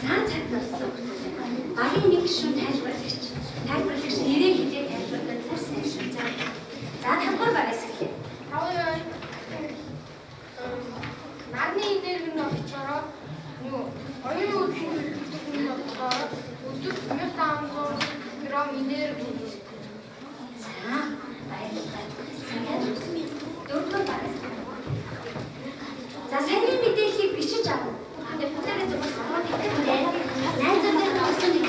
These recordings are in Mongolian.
Наа цаг болсон. Багийн нэг гишүүн тайлбарлагч. Тайлбарлагч нэрээ хэлээ тайлбарлаад хүрсэн гишүүн цаа. За тавгаар багаас эхлэе. Хаваа Нагны энерги нь болохоор юу оюун хөдөлгөөний нь болохоор өдөр 1500 грамм энерги. За баярлалаа. Дөрөвдүгээр багаас. За саяны мэдээллийг бичиж авах. Тэгээд бүгдээрээ зурсан тэгтээ найзуудын хавсан нэг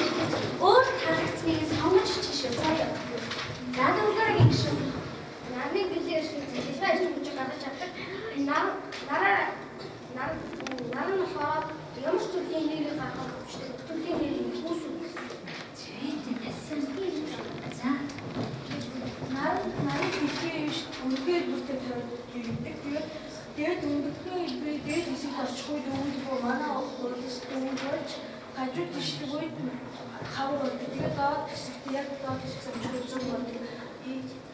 өөр таалагдсныг сонгож чишээ заяа. За дөрөвдүгээр гişүн. Нагны бэлээс хэлбэл хийж гадаж авдаг. Нар нь болохоор ямар ч төрлийн энерги гаргах хэрэгтэй. Төрлийн энерги үүсвэ. Зүйтэй тассан. За Нар хэлхийш үнгээр бүртээ тавьдаг. Тэгээд өнгөдгөө хэлбээ дээд хэсэгт очих үед өнгөдгөө манай өөрөөс өнгөж гажууд ишдэг үед хавар болдог. Тэгээд доод хэсэгт яг доод хэсэгт зөв болдог.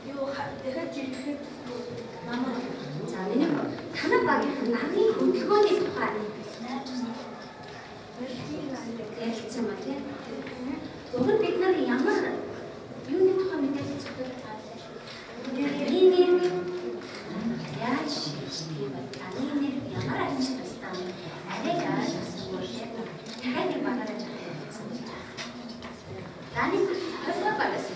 Юу дахиад жирэхэд намаа. за миний танай багийн нагны хөдөлгөөний тухай ярилцсан ба тийм. Зөвхөн бид нар ямар юуны тухай мэдээлэл зөвлөж байгаа юм. Яаж тийм ба таны нэр ямар ажил тусдаа арай ойлгосон үү? Дахиад нэг багаараа жаасан. Таны хоёроо багаас.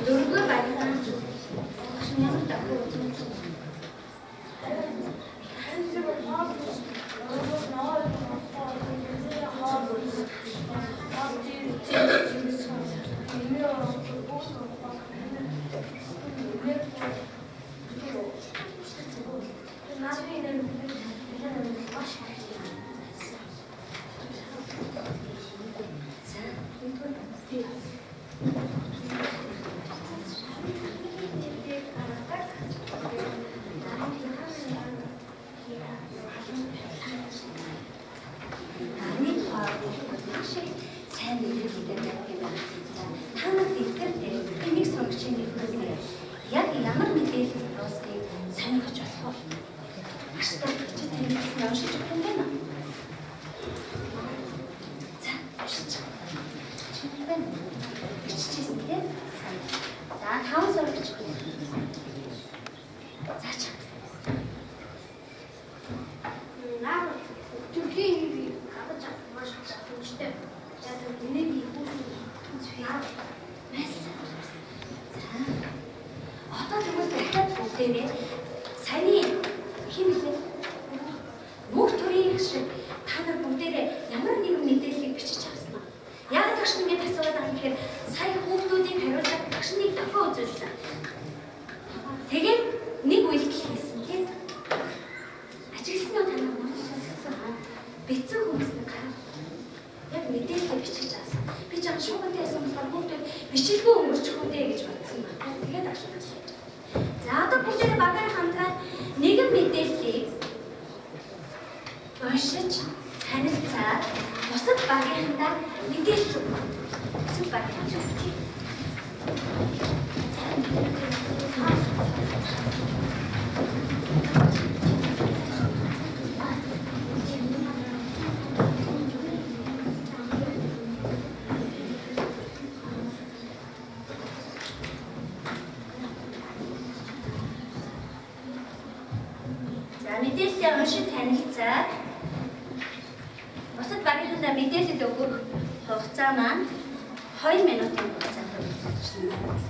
Дөрөвдүгээр багийн ямар тахуу саяны химэлээ бүх төрийн шиг та нар бүгдээрээ ямар нэгэн мэдээллийг бичиж авсан. Яг багш ингээд асууад байгаа юм гэхээр сая хүүхдүүдийн хариултад багш нэг тохио үзүүлсэн. Тэгээд нэг үйлдэл хийсэн тийм. Ажигласан нь танаа мөн бицэн хүмүүс нэг гараа. Яг мэдээлэл бичиж авсан. Би ч яг шуугаатай байсан болохоор бүгд бичлэгөө өнгөрчих үү гэж бодсон байна. Тэгээд ашигласан. За одоо бүгдээ багаар хамтраад нэгэн мэдээллийг уншиж танилцаад бусад багийнхандаа мэдээлэл өгнө. Бусад багийнхандаа өгье. Мэдээлэл уншиж танилцаад бусад багийнхандаа мэдээлэл өгөх хугацаа маань 2 минутын хугацаатай байна.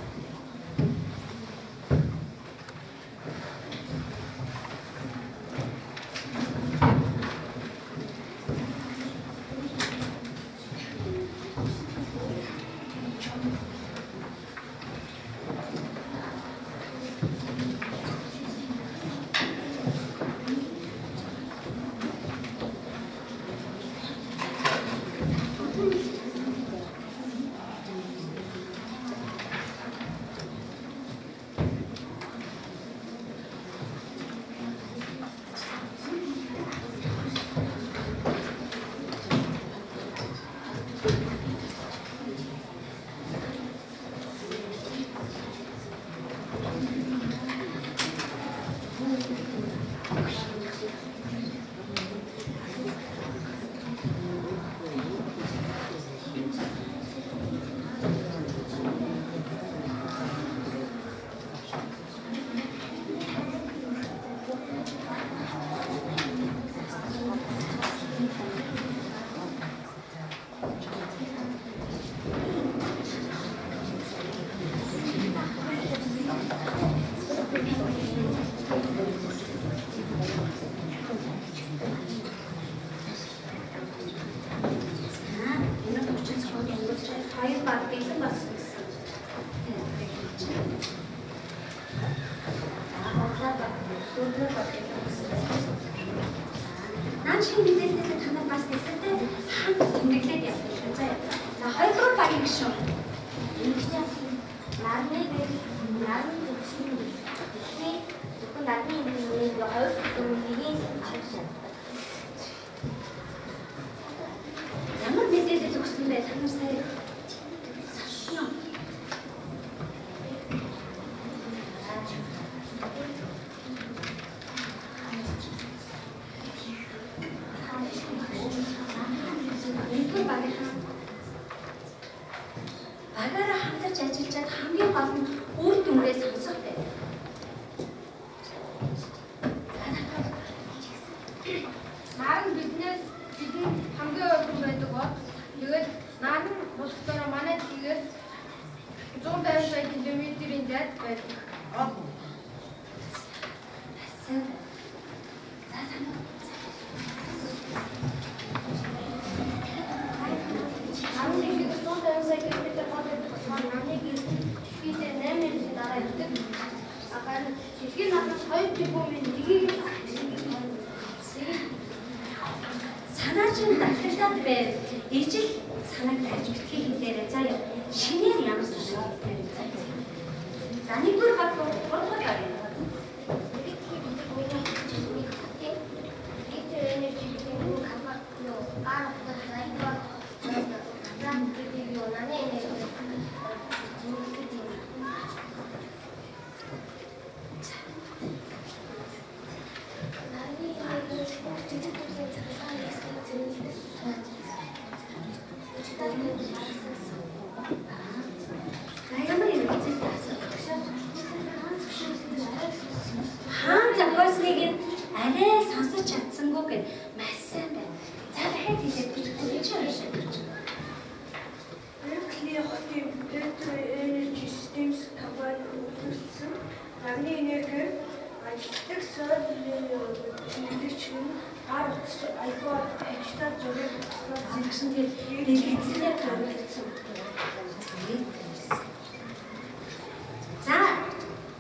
нарны төгсөн гэхдээ зөвхөн нарны нэг 2%-ийн чиглэл. Ямар мэдээлэл өгсөн бэ? Та нар сая сонссон уу? Багаараа хамтарч ажиллаж хамгийн гол нь үр дүнгээ сонсох байдаг. Наар нь бидэнд хамгийн өргөн байдаг бол тэгээд наар нь болохоор манай тийгээс 150 сая км-ийн зайд байдаг. Санаа чинь дахиад байв. Ижил санааг тавьж битгий хэлээрэй. Заяа. Шинээр ямар санаа хэлээрэй. Заяа. За нэгдүгээр багтуул гурван гарыг. Хаан зохиосныг нь арай сонсож чадсангүй гэд маш сайн байна. За дахиад хэлээд гэж байна. Nuclear energy systems компани үйлдвэрлэсэн нарны энерги ажилтдаг сольличгэн гар утас iPhone ажлаар зориулж Тэгсэн тэр дэлгэцлээ гаргасан. За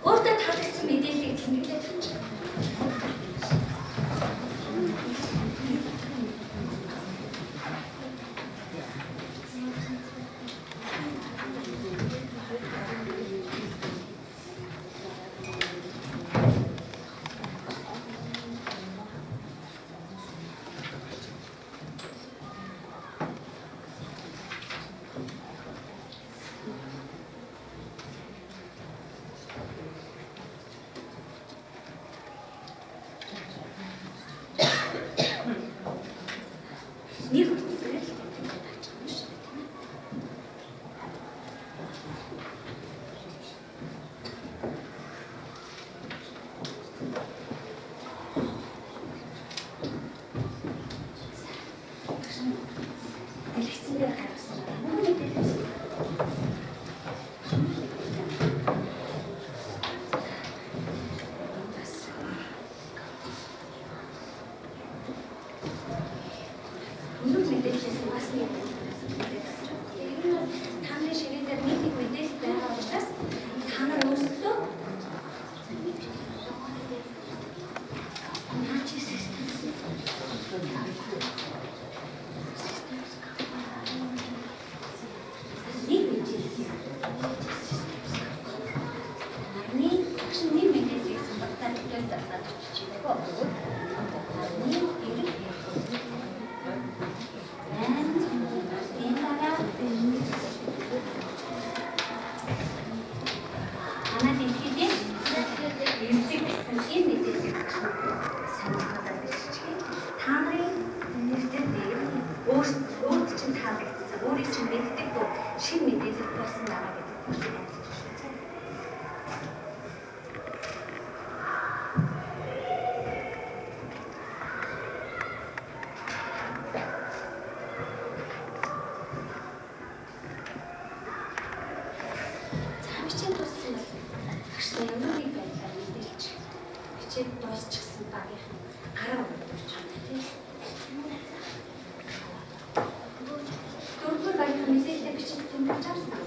өөртөө таалагдсан мэдээллийг тэмдэглэж өгч. Нэг үгээр л тавьчихсан шүү дээ. Дэлгэцээр гаргасан. Мөн мэдээлсэн. Өнөө мэдээлэлээс бас нэг тамны ширээ дээр нэг мэдээлэл байгаа учраас та нар өөрсдөө өөрт чинь таалагдсан, өөрийг чинь мэддэг бүх шинэ мэдээлэл болсон байгаа гэдэг нь ойлгож байна. За бичээд дууссан бол багштай ямар нэг байдлаар мэдээлж бичээд дуусчихсан багийнх нь 10 минут болж байна тийм. Дөрөвдүгээр багийнх нь мэдээлэл бичиж тэмдэглэж авсан.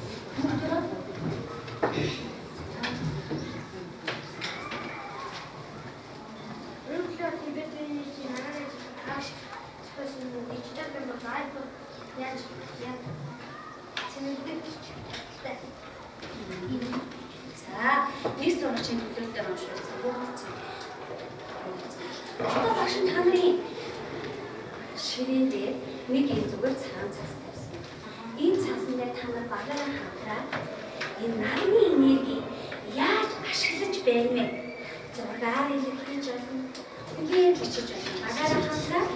яаж багшийн төлөвлөлтөөр уншуулсан бүгд. Одоо багш та нарын ширээн дээр нэг юм зүгээр цагаан цас тавьсан. Энэ цасан дээр та нар багаараа хамтраад энэ нарны энерги яаж ашиглаж байна вэ? Зургаар илэрхийлж болно. Ингээд бичиж байна. Багаараа хамтраад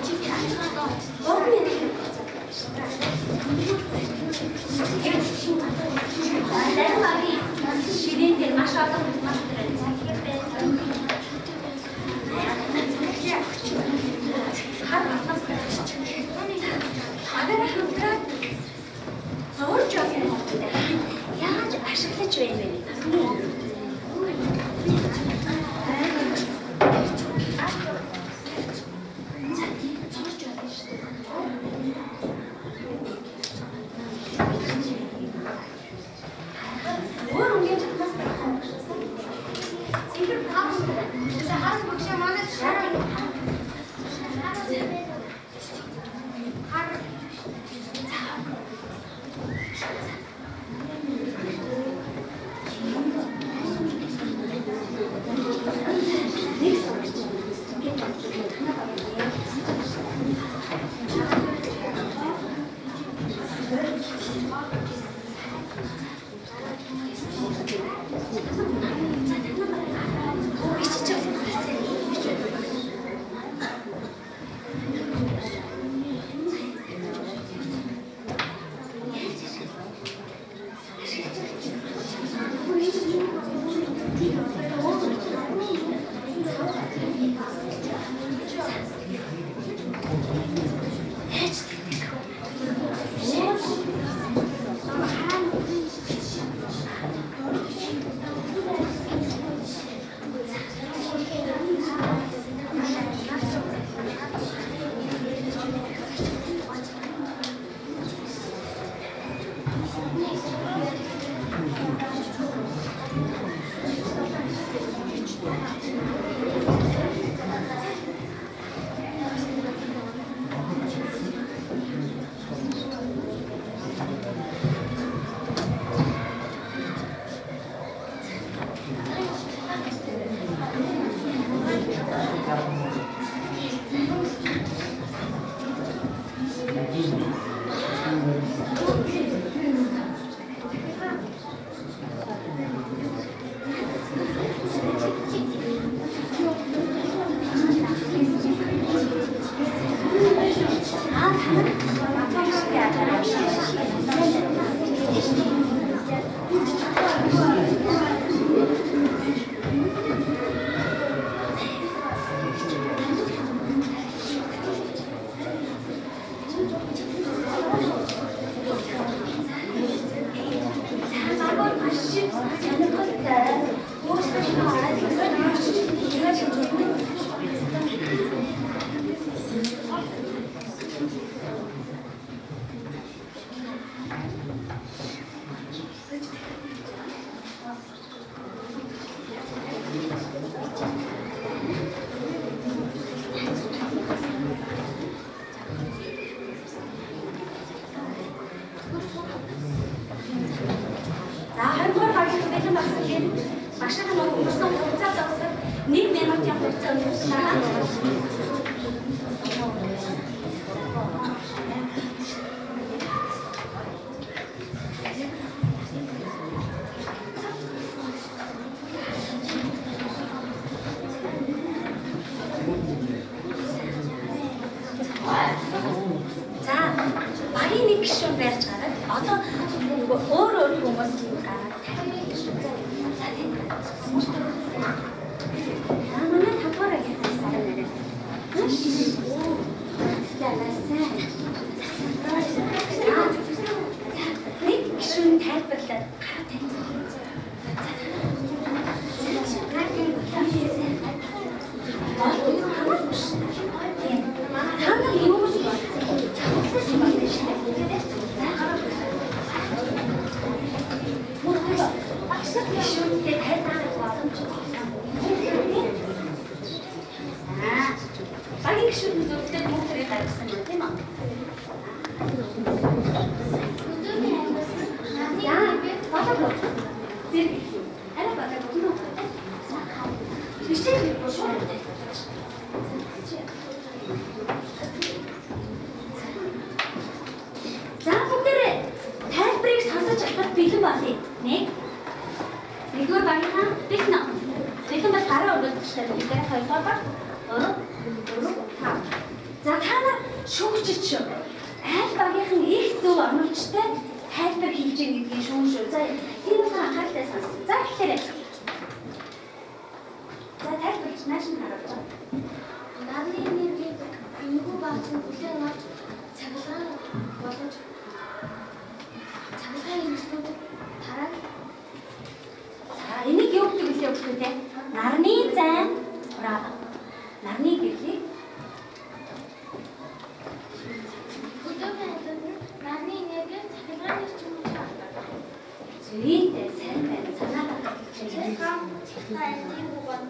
чичиг ашиглаа. Богны ширээн дээр маш олон мастер захир байна. Агаараа хамтраад зурж явах яаж ашиглаж байна вэ? Бичиж бошоо. За бүгдээрээ тайлбарыг сонсож авахд бэлэн болъё. Нэгдүгээр багийнхаа бэлэн. Бэлэн бол гараа өргөдөг шүү дээ. Хоёрдугаар баг 3 4 5. За та нар шүүгчч аль багийнхан их зөв оруулжтай тайлбар хийж байгаа гэдгийг шүүмшүү. За тийм их анхааралтай сонс. За тэгэхээр за тайлбарч нааш нь харуулж байгаа. Нарны энерги энэгүй багц нь бүлээн авч цахилгаан болгож цахилгаан эмчлүүд тараад за энийг юу гэдэг вэ өгөхтэй? Нарны зайн браво. Нарны гэрлийг нарны энерги цахилгаан эрчимтэй байна. зүйтэй сайн байна. Санаа цахилгаан энерги бод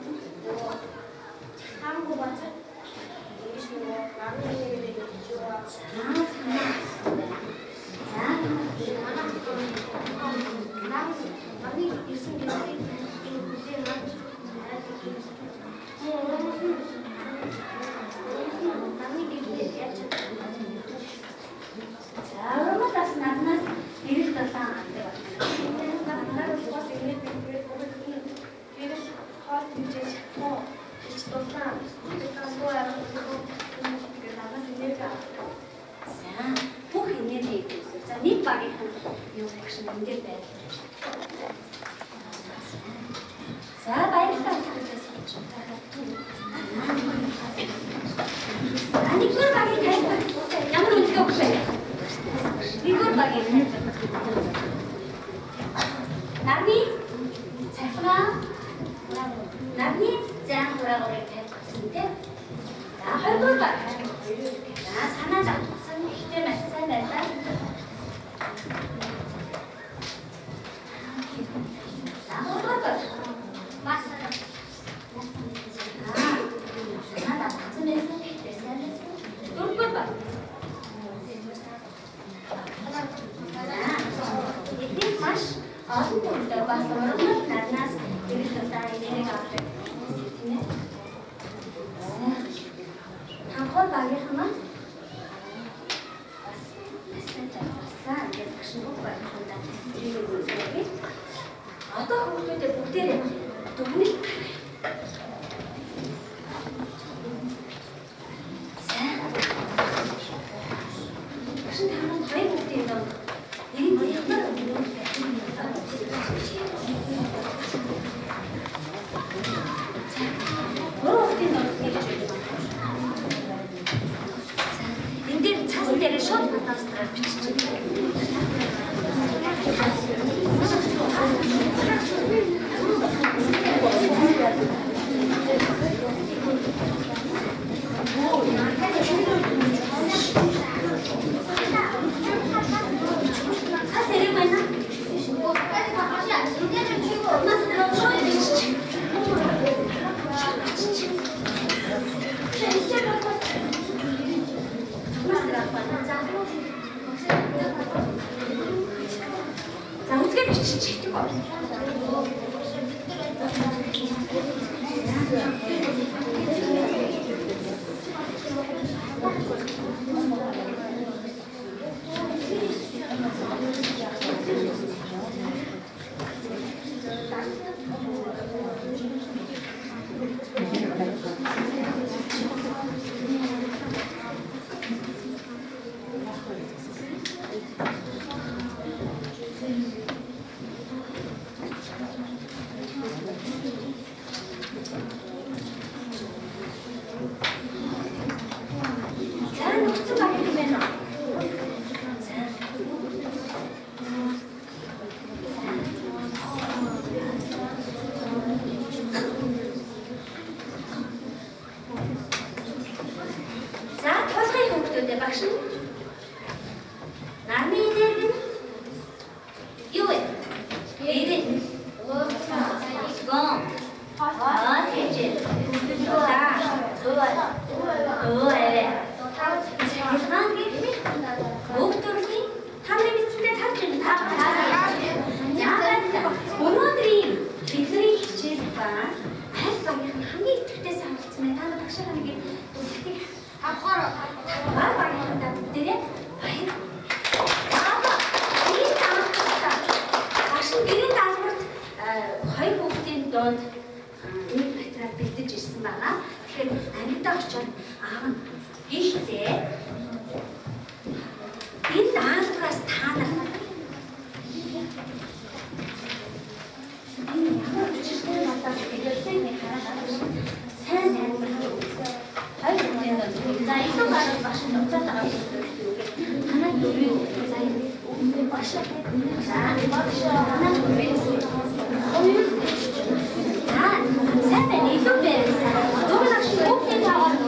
цахилгаан бод ийш нөгөө нарны энерги гэж байна. Нарны ирсэн гэдэг энэ бүлээн авч нарны гэрлийг яаж за урамаас нарнаас 97 амтай байна. За бүх энерги үүсвэ. За нэг багийнхан юу гэх шиг ингээд байна. За баярлалаа. Нэгдүгээр багийн тайлбар ямар үнэтэй өгөх вэ? Нэгдүгээр багийн тайлбар. Нарны цахилгаан нарны зайн хураагыг тайлбарласан тийм. За хоёрдугаар баг. За санаа зовсон ихтэй маш сайн байлаа. За гурвдугаар баг. Бас санаа зовсон байсан ихтэй сайн байсан. Дөрөвдүгээр баг. Эдгээр маш олон төрөлтэй бас урагнал нарнаас ирэх удаа энерги авдаг. Тийм ээ. Танхор багийнхан маань бас сайн гэж багшин бүх багийнхандаа ирэх үйлдвэрийг одоо хүмүүстэй бүгдээрээ дүгнэлт багшин танаа хоёр бүгдээ нэг энэ дээр цаас дээр шууд фотострал бичиж за үзгээ бичиж чийдэг байна. донд нэг материал бэлдэж ирсэн байгаа. Тэгэхээр ангидаа очоод аав нь ихтэй энэ даалгавраас та нар энэ ямар үчиртэй надад хэлэлцээний хараад сайн тайлбарлах үзье. Хайр үнэн за илүү гарах багш нуцаад байгаа юм. Танай дөрөв за үнэн багш. За багш танай дөрөв. За сайн байна илүү байсан. Дөрөв шиг бүгдийг аваад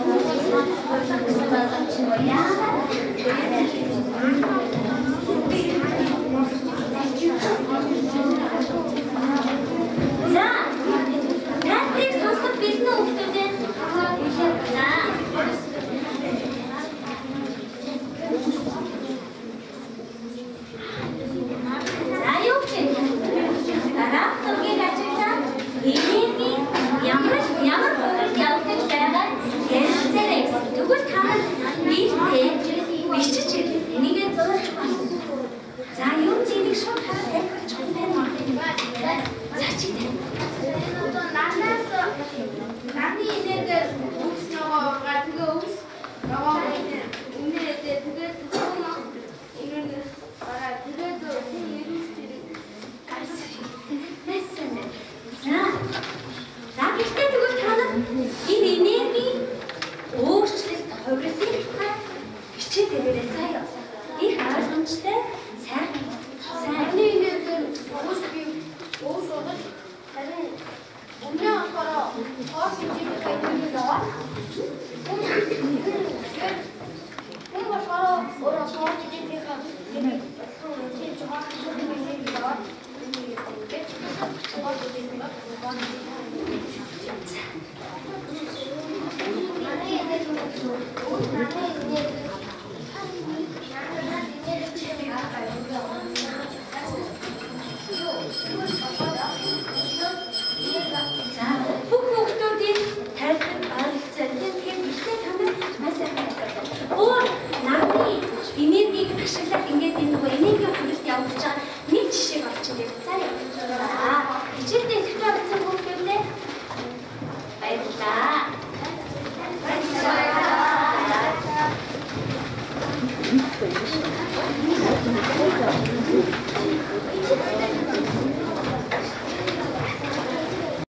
Thank you.